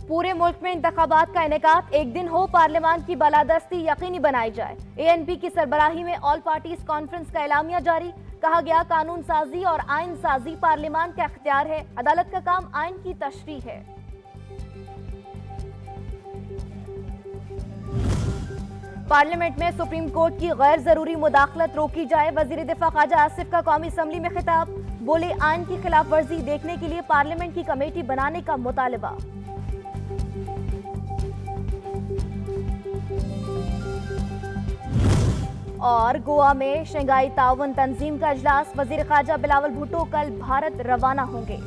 पूरे मुल्क में इंतखाबात का इनेकाद, एक दिन हो पार्लियामान की बालादस्ती यकीनी बनाई जाए। एएनपी की सरबराही में ऑल पार्टीज कॉन्फ्रेंस का एलामिया जारी। कहा गया कानून साजी और आइन साजी पार्लियामान का इख्तियार है, अदालत का काम आइन की तशरीह है। पार्लियामेंट में सुप्रीम कोर्ट की गैर जरूरी मुदाखलत रोकी जाए। वजीर दिफा ख्वाजा आसिफ का कौमी असम्बली में खिताब, बोले आइन की खिलाफ वर्जी देखने के लिए पार्लियामेंट की कमेटी बनाने का मुतालबा। और गोवा में शंघाई ताउन तंजीम का इजलास, वजीर ख्वाजा बिलावल भुट्टो कल भारत रवाना होंगे।